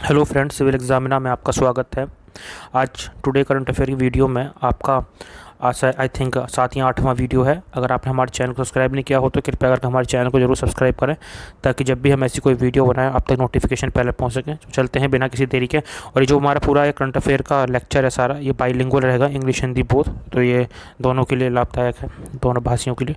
Hello friends, civil एग्जामिना में आपका स्वागत है। आज टुडे करंट अफेयर की वीडियो में आपका आज आई थिंक 7 या 8वां वीडियो है। अगर आपने हमारे चैनल को सब्सक्राइब नहीं किया हो तो कृपया करके हमारे चैनल को जरूर सब्सक्राइब करें, ताकि जब भी हम ऐसी कोई वीडियो बनाएं आप तक नोटिफिकेशन पहले पहुंच सके। तो चलते हैं बिना किसी देरी के। और ये जो हमारा पूरा करंट अफेयर का लेक्चर है सारा, ये बाईलिंगुअल रहेगा, इंग्लिश हिंदी बोथ, तो ये दोनों के लिए लाभदायक है, दोनों भाषियों के लिए।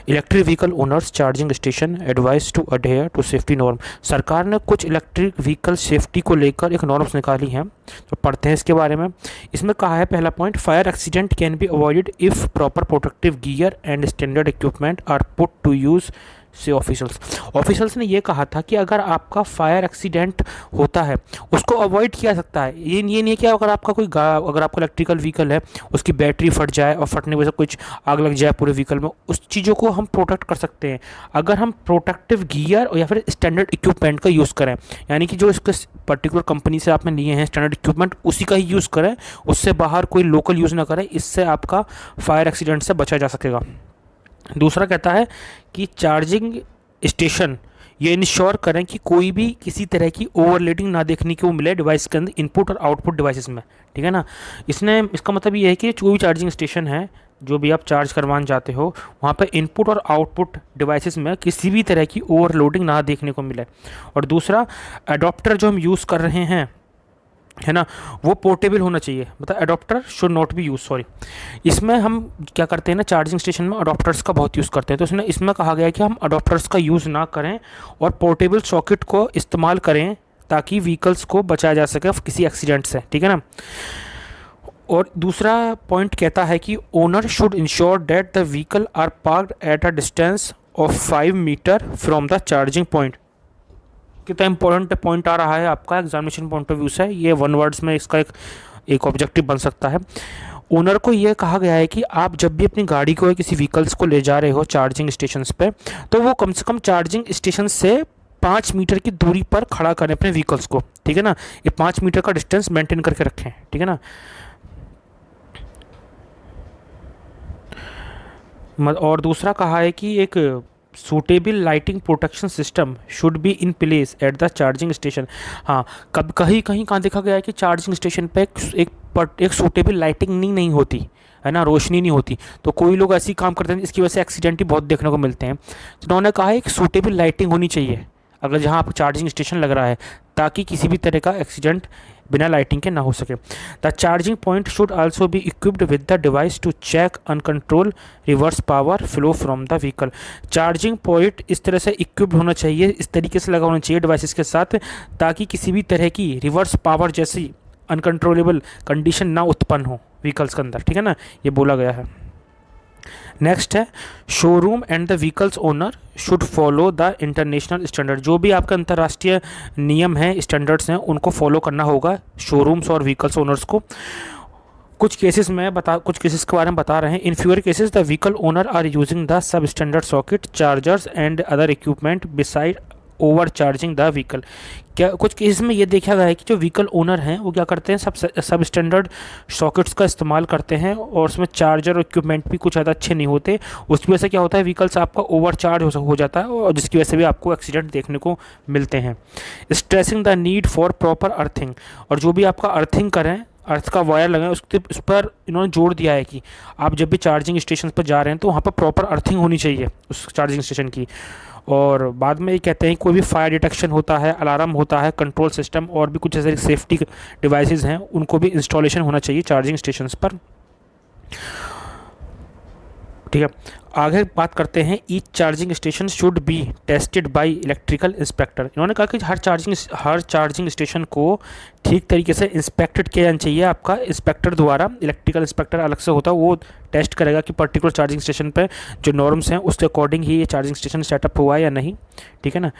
Electric vehicle owners charging station advise to adhere to safety norm. सरकार ने कुछ इलेक्ट्रिक व्हीकल सेफ्टी को लेकर एक नॉर्म्स निकाली हैं, तो पढ़ते हैं इसके बारे में। इसमें कहा है पहला point, fire accident can be avoided if proper protective gear and standard equipment are put to use से ऑफिसर्स ने ये कहा था कि अगर आपका फायर एक्सीडेंट होता है उसको अवॉइड किया सकता है। ये नहीं है कि अगर आपका अगर आपका इलेक्ट्रिकल व्हीकल है, उसकी बैटरी फट जाए और फटने की वजह से कुछ आग लग जाए पूरे व्हीकल में, उस चीज़ों को हम प्रोटेक्ट कर सकते हैं अगर हम प्रोटेक्टिव गियर या फिर स्टैंडर्ड इक्विपमेंट का यूज़ करें। यानी कि जो इसके पर्टिकुलर कंपनी से आपने लिए हैं स्टैंडर्ड इक्विपमेंट, उसी का ही यूज़ करें, उससे बाहर कोई लोकल यूज़ ना करें। इससे आपका फायर एक्सीडेंट से बचा जा सकेगा। दूसरा कहता है कि चार्जिंग स्टेशन ये इंश्योर करें कि कोई भी किसी तरह की ओवरलोडिंग ना देखने को मिले डिवाइस के अंदर, इनपुट और आउटपुट डिवाइसेस में, ठीक है ना। इसका मतलब ये है कि कोई भी चार्जिंग स्टेशन है जो भी आप चार्ज करवाना चाहते हो, वहाँ पे इनपुट और आउटपुट डिवाइसेस में किसी भी तरह की ओवरलोडिंग ना देखने को मिले। और दूसरा, अडॉप्टर जो हम यूज़ कर रहे हैं, है ना, वो पोर्टेबल होना चाहिए। मतलब adopter should not be use, sorry. इसमें हम क्या करते हैं ना, चार्जिंग स्टेशन में अडॉप्टर्स का बहुत यूज़ करते हैं, तो इसमें कहा गया है कि हम अडॉप्टर्स का यूज़ ना करें और पोर्टेबल सॉकेट को इस्तेमाल करें, ताकि व्हीकल्स को बचाया जा सके किसी एक्सीडेंट से, ठीक है ना। और दूसरा पॉइंट कहता है कि owner should ensure that the vehicle are parked at a distance of 5 metre from the charging point. कितना इंपॉर्टेंट पॉइंट आ रहा है आपका एग्जामिनेशन पॉइंट ऑफ व्यू से, ये वन वर्ड्स में इसका एक ऑब्जेक्टिव बन सकता है। ओनर को ये कहा गया है कि आप जब भी अपनी गाड़ी को या किसी व्हीकल्स को ले जा रहे हो चार्जिंग स्टेशन पे, तो वो कम से कम चार्जिंग स्टेशन से 5 मीटर की दूरी पर खड़ा करें अपने व्हीकल्स को, ठीक है ना। ये 5 मीटर का डिस्टेंस मेंटेन करके रखें, ठीक है ना। और दूसरा कहा है कि एक suitable lighting protection system should be in place at the charging station. हाँ, कब कहीं कहीं कहाँ देखा गया है कि चार्जिंग स्टेशन पे एक सूटेबल लाइटिंग नहीं होती है ना, रोशनी नहीं होती, तो कोई लोग ऐसे ही काम करते हैं, इसकी वजह से एक्सीडेंट ही बहुत देखने को मिलते हैं। तो उन्होंने कहा है एक सूटेबल लाइटिंग होनी चाहिए अगर जहाँ आप चार्जिंग स्टेशन लग रहा है, ताकि किसी भी तरह का एक्सीडेंट बिना लाइटिंग के ना हो सके। The charging point should also be equipped with the device to check uncontrol reverse power flow from the vehicle. Charging point इस तरह से इक्विप्ड होना चाहिए, इस तरीके से लगा होना चाहिए डिवाइसेस के साथ, ताकि किसी भी तरह की रिवर्स पावर जैसी अनकंट्रोलेबल कंडीशन ना उत्पन्न हो व्हीकल्स के अंदर, ठीक है ना, ये बोला गया है। नेक्स्ट है, showroom and the vehicles owner should follow the international standard. जो भी आपका अंतर्राष्ट्रीय नियम है, स्टैंडर्ड्स हैं, उनको फॉलो करना होगा शोरूम्स और व्हीकल्स ओनर्स को। कुछ केसेस के बारे में बता रहे हैं। In fewer cases the vehicle owner are using the sub standard socket chargers and other equipment beside over charging the vehicle. क्या कुछ केसेस में ये देखा गया है कि जो व्हीकल ओनर हैं वो क्या करते हैं, सब स्टैंडर्ड सॉकेट्स का इस्तेमाल करते हैं, और उसमें चार्जर और इक्विपमेंट भी कुछ ज़्यादा अच्छे नहीं होते। उसकी वजह से क्या होता है, व्हीकल्स आपका ओवर चार्ज हो जाता है, और जिसकी वजह से भी आपको एक्सीडेंट देखने को मिलते हैं। Stressing the need for proper earthing. और जो भी आपका अर्थिंग करें, अर्थ का वायर लगाएं, उस पर इन्होंने जोड़ दिया है कि आप जब भी चार्जिंग स्टेशन पर जा रहे हैं तो वहाँ पर प्रॉपर अर्थिंग होनी चाहिए उस चार्जिंग स्टेशन की। और बाद में ये कहते हैं कोई भी फायर डिटेक्शन होता है, अलार्म होता है, कंट्रोल सिस्टम और भी कुछ ऐसे सेफ्टी डिवाइसेस हैं, उनको भी इंस्टॉलेशन होना चाहिए चार्जिंग स्टेशंस पर, ठीक है। आगे बात करते हैं, each charging station should be tested by electrical inspector. इन्होंने कहा कि हर चार्जिंग स्टेशन को ठीक तरीके से इंस्पेक्टेड किया जाना चाहिए आपका इंस्पेक्टर द्वारा। इलेक्ट्रिकल इंस्पेक्टर अलग से होता है, वो टेस्ट करेगा कि पर्टिकुलर चार्जिंग स्टेशन पे जो नॉर्म्स हैं उसके अकॉर्डिंग ही ये चार्जिंग स्टेशन सेटअप हुआ है या नहीं, ठीक है ना।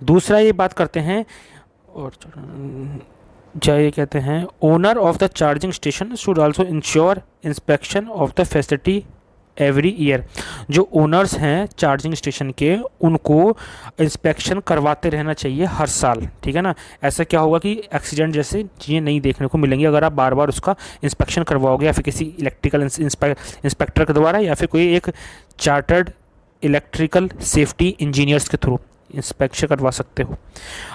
दूसरा ये बात करते हैं, और ये कहते हैं owner of the charging station should also ensure inspection of the facility every year. जो ओनर्स हैं चार्जिंग स्टेशन के, उनको इंस्पेक्शन करवाते रहना चाहिए हर साल, ठीक है ना। ऐसा क्या होगा कि एक्सीडेंट जैसे चीज़ें नहीं देखने को मिलेंगी अगर आप बार बार उसका इंस्पेक्शन करवाओगे, या फिर किसी इलेक्ट्रिकल इंस्पेक्टर के द्वारा, या फिर कोई एक चार्टर्ड इलेक्ट्रिकल सेफ्टी इंजीनियर्स के थ्रू इंस्पेक्शन करवा सकते हो।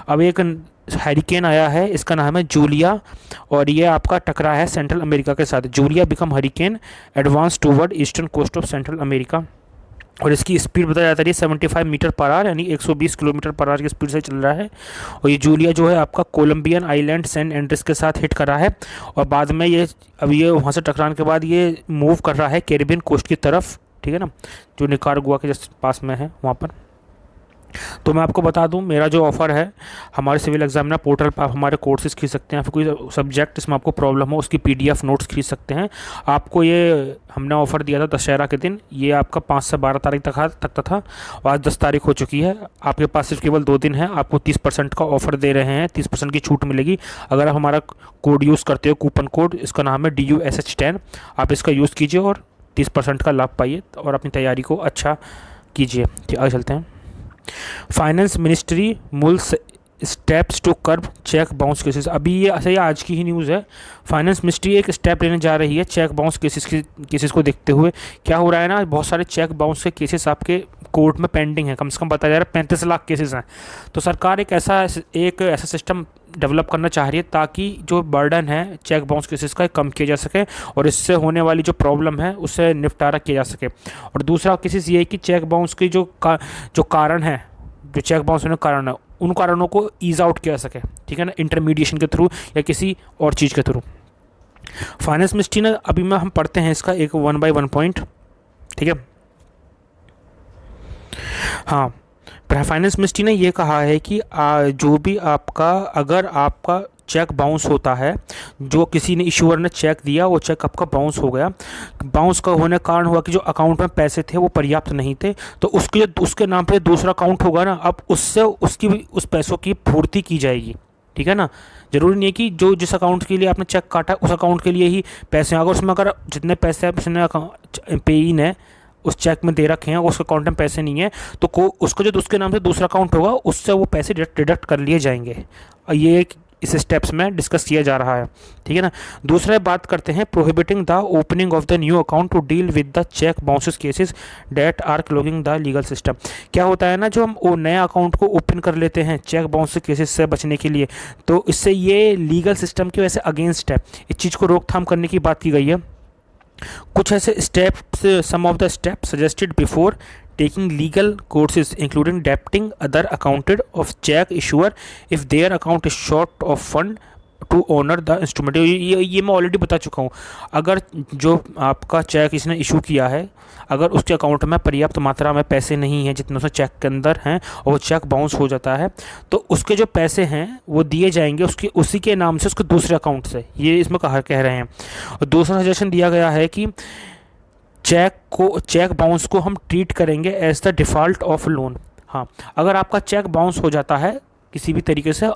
अब एक हरिकेन आया है, इसका नाम है जूलिया, और ये आपका टकरा है सेंट्रल अमेरिका के साथ। Julia become hurricane advance toward eastern coast of Central America, और इसकी स्पीड बताया जाता है 75 मीटर पर आवर, यानी 120 किलोमीटर पर आवर की स्पीड से चल रहा है। और ये जूलिया जो है आपका कोलंबियन आइलैंड सैन एंड्रेस के साथ हिट कर रहा है, और बाद में ये अब ये वहाँ से टकराने के बाद ये मूव कर रहा है कैरिबियन कोस्ट की तरफ, ठीक है ना, जो निकारागुआ के जस्ट पास में है वहाँ पर। तो मैं आपको बता दूं, मेरा जो ऑफ़र है, हमारे सिविल एग्जामिनर पोर्टल पर आप हमारे कोर्सेज़ खरीद सकते हैं, फिर कोई सब्जेक्ट इसमें आपको प्रॉब्लम हो उसकी पीडीएफ नोट्स खरीद सकते हैं। आपको ये हमने ऑफ़र दिया था दशहरा के दिन, ये आपका 5 से 12 तारीख तक था, और आज 10 तारीख हो चुकी है। आपके पास सिर्फ केवल 2 दिन है, आपको 30% का ऑफ़र दे रहे हैं, 30% की छूट मिलेगी अगर आप हमारा कोड यूज़ करते हो, कूपन कोड, इसका नाम है DUSH10। आप इसका यूज़ कीजिए और 30% का लाभ पाइए और अपनी तैयारी को अच्छा कीजिए। ठीक, आगे चलते हैं। Finance ministry mulls steps to curb cheque bounce cases. अभी ये सही आज की ही न्यूज़ है। फाइनेंस मिनिस्ट्री एक स्टेप लेने जा रही है चेक बाउंस केसेस को देखते हुए। क्या हो रहा है ना, बहुत सारे चेक बाउंस के केसेस आपके कोर्ट में पेंडिंग है, कम से कम बताया जा रहा है 35 लाख केसेस हैं। तो सरकार एक ऐसा सिस्टम डेवलप करना चाह रही है ताकि जो बर्डन है चेक बाउंस केसेस का कम किया जा सके, और इससे होने वाली जो प्रॉब्लम है उससे निपटारा किया जा सके। और दूसरा केसेस ये है कि चेक बाउंस की जो कारण है, जो चेक बाउंस होने का कारण है, उन कारणों को ईज आउट किया सके, ठीक है ना, इंटरमीडिएशन के थ्रू या किसी और चीज़ के थ्रू। फाइनेंस मिनिस्ट्री ने अभी में हम पढ़ते हैं इसका एक 1 by 1 पॉइंट, ठीक है। हाँ, फाइनेंस मिनिस्ट्री ने ये कहा है कि जो भी आपका, अगर आपका चेक बाउंस होता है, जो किसी ने इशूअर ने चेक दिया, वो चेक आपका बाउंस हो गया, बाउंस का होने का कारण हुआ कि जो अकाउंट में पैसे थे वो पर्याप्त नहीं थे, तो उसके नाम पे दूसरा अकाउंट होगा ना, अब उससे उसकी उस पैसों की पूर्ति की जाएगी, ठीक है ना। ज़रूरी नहीं है कि जो जिस अकाउंट के लिए आपने चेक काटा उस अकाउंट के लिए ही पैसे, अगर उसमें अगर जितने पैसे उसने पेई ने उस चेक में दे रखे हैं, उसके अकाउंट में पैसे नहीं है, तो उसको जो उसके नाम से दूसरा अकाउंट होगा उससे वो पैसे डिडक्ट कर लिए जाएंगे। ये एक इस स्टेप्स में डिस्कस किया जा रहा है, ठीक है ना। दूसरा बात करते हैं prohibiting the opening of the new account to deal with the cheque bounces cases that are clogging the legal system. क्या होता है ना, जो हम वो नए अकाउंट को ओपन कर लेते हैं चेक बाउंस केसेस से बचने के लिए, तो इससे ये लीगल सिस्टम के वैसे अगेंस्ट है, इस चीज़ को रोकथाम करने की बात की गई है। कुछ ऐसे steps, some of the steps suggested before taking legal courses including debiting other accounted of check issuer if their account is short of fund to honor the instrument। ये मैं ऑलरेडी बता चुका हूँ। अगर जो आपका चेक इसने इशू किया है, अगर उसके अकाउंट में पर्याप्त मात्रा में पैसे नहीं हैं जितने उसने चेक के अंदर हैं, और वो चेक बाउंस हो जाता है, तो उसके जो पैसे हैं वो दिए जाएंगे उसी के नाम से, उसके दूसरे अकाउंट से, ये इसमें कह रहे हैं। और दूसरा सजेशन दिया गया है कि चेक बाउंस को हम ट्रीट करेंगे as the default of loan. हाँ, अगर आपका चेक बाउंस हो जाता है किसी भी तरीके से,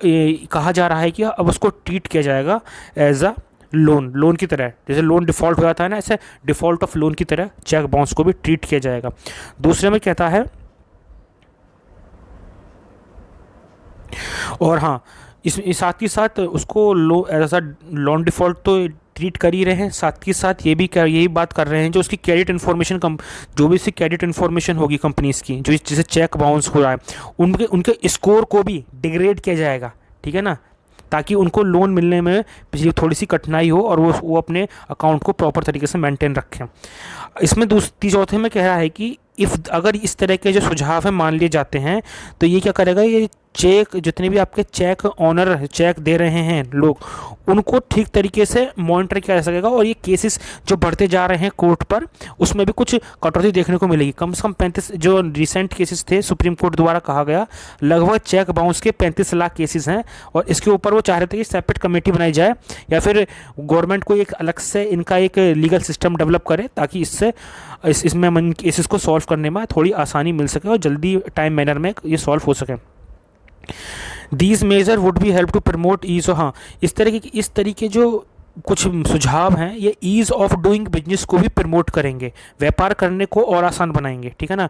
कहा जा रहा है कि अब उसको ट्रीट किया जाएगा एज अ लोन की तरह, जैसे लोन डिफ़ॉल्ट हो जाता है ना, ऐसे डिफ़ॉल्ट ऑफ लोन की तरह चेक बाउंस को भी ट्रीट किया जाएगा। दूसरे में कहता है, और हाँ, इस साथ ही साथ उसको एज अ लोन डिफ़ॉल्ट तो ट्रीट कर ही रहे हैं, साथ ही साथ यही बात कर रहे हैं जो उसकी क्रेडिट इन्फॉर्मेशन जो भी इसकी क्रेडिट इन्फॉर्मेशन होगी कंपनीज़ की, जो जिसे चेक बाउंस हो रहा है, उनके स्कोर को भी डिग्रेड किया जाएगा, ठीक है ना, ताकि उनको लोन मिलने में थोड़ी सी कठिनाई हो और वो अपने अकाउंट को प्रॉपर तरीके से मेंटेन रखें। इसमें चौथे में कह रहा है कि अगर इस तरह के जो सुझाव हैं मान लिए जाते हैं, तो ये क्या करेगा, ये चेक, जितने भी आपके चेक ऑनर चेक दे रहे हैं लोग, उनको ठीक तरीके से मॉनिटर किया जा सकेगा, और ये केसेस जो बढ़ते जा रहे हैं कोर्ट पर, उसमें भी कुछ कटौती देखने को मिलेगी। कम से कम 35 जो रिसेंट केसेस थे सुप्रीम कोर्ट द्वारा कहा गया, लगभग चेक बाउंस के 35 लाख केसेस हैं, और इसके ऊपर वो चाह रहे थे कि सेपरेट कमेटी बनाई जाए, या फिर गवर्नमेंट को एक अलग से इनका एक लीगल सिस्टम डेवलप करे, ताकि इसमें केसेस को सॉल्व करने में थोड़ी आसानी मिल सके और जल्दी टाइम मैनर में ये सॉल्व हो सके। These measure would be help to promote ease। हाँ, इस तरीके जो कुछ सुझाव हैं, ये ईज़ ऑफ डूइंग बिजनेस को भी प्रमोट करेंगे, व्यापार करने को और आसान बनाएंगे, ठीक है ना।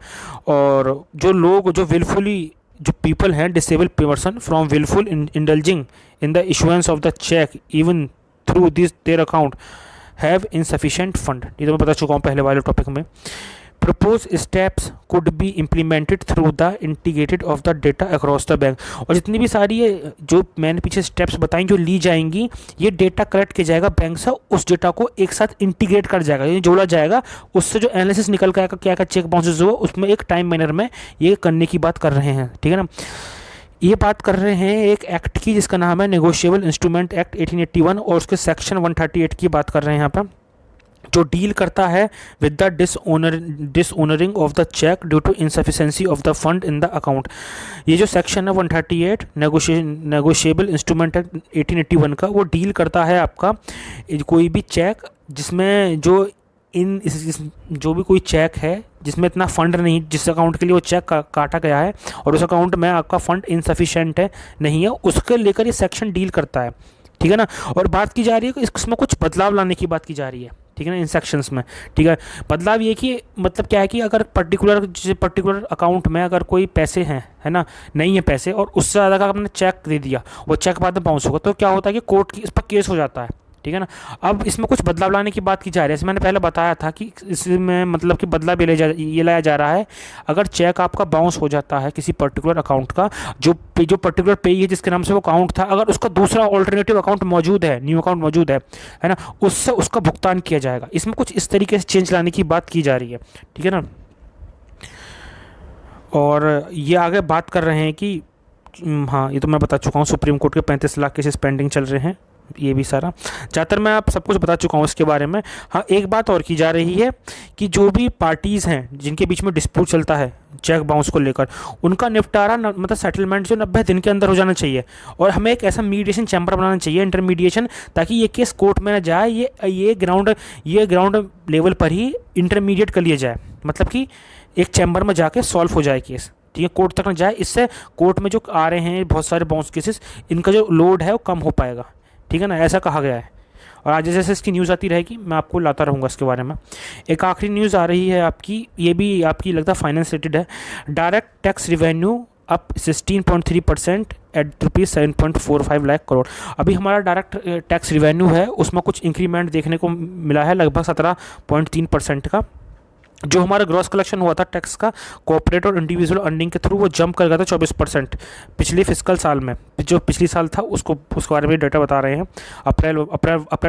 और जो पीपल हैं, disable person from wilful indulging in the issuance of the cheque even through this their account have insufficient fund. ये तो मैं बता चुका हूँ पहले वाले टॉपिक में। Propose steps could be implemented through the integrated of the data across the bank. और जितनी भी सारी ये जो मैंने पीछे स्टेप्स बताई जो ली जाएंगी, ये डेटा कलेक्ट किया जाएगा बैंक से, उस डेटा को एक साथ इंटीग्रेट कर जाएगा, यानी जोड़ा जाएगा, उससे जो एनालिसिस निकल कर आएगा क्या क्या चेक बाउंसेस हुआ, उसमें एक टाइम मैनर में ये करने की बात कर रहे हैं। ठीक है ना, ये बात कर रहे हैं एक एक्ट की जिसका नाम है नेगोशिएबल इंस्ट्रूमेंट एक्ट 1881, और उसके सेक्शन 138 की बात कर रहे हैं यहाँ पर, जो डील करता है with the dishonouring of the cheque due to insufficiency of the fund in the account. ये जो सेक्शन है 138 नेगोशिएबल इंस्ट्रूमेंट एक्ट 1881 का, वो डील करता है आपका कोई भी चेक जिसमें जो भी कोई चेक है जिसमें इतना फंड नहीं, जिस अकाउंट के लिए वो चेक काटा गया है और उस अकाउंट में आपका फंड इनसफिशेंट है, नहीं है, उसके लेकर ये सेक्शन डील करता है। ठीक है ना, और बात की जा रही है कि इसमें कुछ बदलाव लाने की बात की जा रही है। ठीक है ना, इन सेक्शंस में। ठीक है, बदलाव ये कि मतलब क्या है कि अगर पर्टिकुलर अकाउंट में अगर कोई पैसे हैं, है ना, नहीं है पैसे, और उससे ज़्यादा का आपने चेक दे दिया, वो चेक बाद में बाउंस होगा, तो क्या होता है कि कोर्ट की इस पर केस हो जाता है। ठीक है ना, अब इसमें कुछ बदलाव लाने की बात की जा रही है। जैसे मैंने पहले बताया था कि इसमें मतलब कि बदलाव ये लाया जा रहा है, अगर चेक आपका बाउंस हो जाता है किसी पर्टिकुलर अकाउंट का, जो पर्टिकुलर पेई है जिसके नाम से वो अकाउंट था, अगर उसका दूसरा ऑल्टरनेटिव अकाउंट मौजूद है, न्यू अकाउंट मौजूद है ना, उससे उसका भुगतान किया जाएगा। इसमें कुछ इस तरीके से चेंज लाने की बात की जा रही है। ठीक है ना, और ये आगे बात कर रहे हैं कि हाँ, ये तो मैं बता चुका हूँ, सुप्रीम कोर्ट के 35 लाख केसेस पेंडिंग चल रहे हैं, ये भी सारा ज़्यादातर मैं आप सब कुछ बता चुका हूँ इसके बारे में। हाँ, एक बात और की जा रही है कि जो भी पार्टीज़ हैं जिनके बीच में डिस्प्यूट चलता है चेक बाउंस को लेकर, उनका निपटारा मतलब सेटलमेंट जो 90 दिन के अंदर हो जाना चाहिए, और हमें एक ऐसा मीडिएशन चैम्बर बनाना चाहिए, इंटरमीडिएशन, ताकि ये केस कोर्ट में ना जाए, ये ग्राउंड लेवल पर ही इंटरमीडिएट कर लिया जाए, मतलब कि एक चैम्बर में जाके सॉल्व हो जाए केस। ठीक है, कोर्ट तक ना जाए, इससे कोर्ट में जो आ रहे हैं बहुत सारे बाउंस केसेस, इनका जो लोड है वो कम हो पाएगा। ठीक है ना, ऐसा कहा गया है, और आज जैसे इसकी न्यूज़ आती रहेगी मैं आपको लाता रहूँगा इसके बारे में। एक आखिरी न्यूज़ आ रही है आपकी, ये भी आपकी लगता है फाइनेंस रिलेटेड है। Direct tax revenue up 16.3% at ₹7.45 lakh crore. अभी हमारा डायरेक्ट टैक्स रिवेन्यू है उसमें कुछ इंक्रीमेंट देखने को मिला है, लगभग 17.3% का। जो हमारा ग्रॉस कलेक्शन हुआ था टैक्स का कॉर्पोरेट और इंडिविजुअल अर्निंग के थ्रू, वो जंप कर गया था 24% पिछले फिस्कल साल में। जो पिछली साल था उसके बारे में डेटा बता रहे हैं। अप्रैल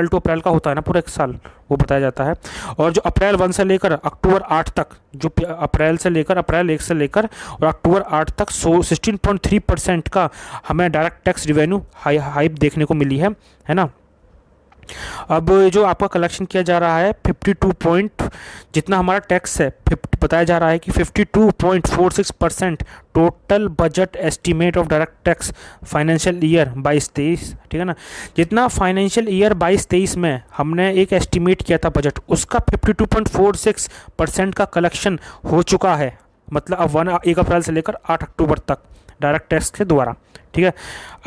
टू अप्रैल का होता है ना पूरा एक साल, वो बताया जाता है। और जो अप्रैल 1 से लेकर अक्टूबर 8 तक, जो अप्रैल 1 से लेकर और अक्टूबर 8 तक 16.3% का हमें डायरेक्ट टैक्स रिवेन्यू हाइप देखने को मिली है ना। अब जो आपका कलेक्शन किया जा रहा है 52 जितना हमारा टैक्स है, बताया जा रहा है कि 52.46% total budget estimate of direct tax financial year 22-23। ठीक है ना, जितना फाइनेंशियल ईयर 22-23 में हमने एक एस्टीमेट किया था बजट, उसका 52.46% का कलेक्शन हो चुका है, मतलब अब 1 अप्रैल से लेकर 8 अक्टूबर तक डायरेक्ट टैक्स के द्वारा। ठीक है,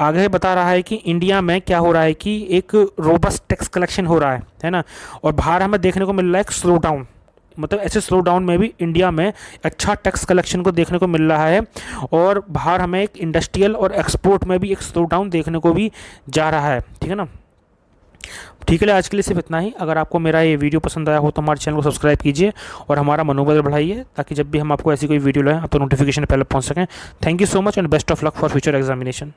आगे बता रहा है कि इंडिया में क्या हो रहा है कि एक रोबस्ट टैक्स कलेक्शन हो रहा है ना, और बाहर हमें देखने को मिल रहा है एक स्लो डाउन, मतलब ऐसे स्लो डाउन में भी इंडिया में अच्छा टैक्स कलेक्शन को देखने को मिल रहा है, और बाहर हमें एक इंडस्ट्रियल और एक्सपोर्ट में भी एक स्लो डाउन देखने को भी जा रहा है। ठीक है ना, ठीक है, आज के लिए सिर्फ इतना ही। अगर आपको मेरा ये वीडियो पसंद आया हो तो हमारे चैनल को सब्सक्राइब कीजिए और हमारा मनोबल बढ़ाइए, ताकि जब भी हम आपको ऐसी कोई वीडियो लाएं आप तो नोटिफिकेशन पहले पहुंच सकें। Thank you so much and best of luck for future examination.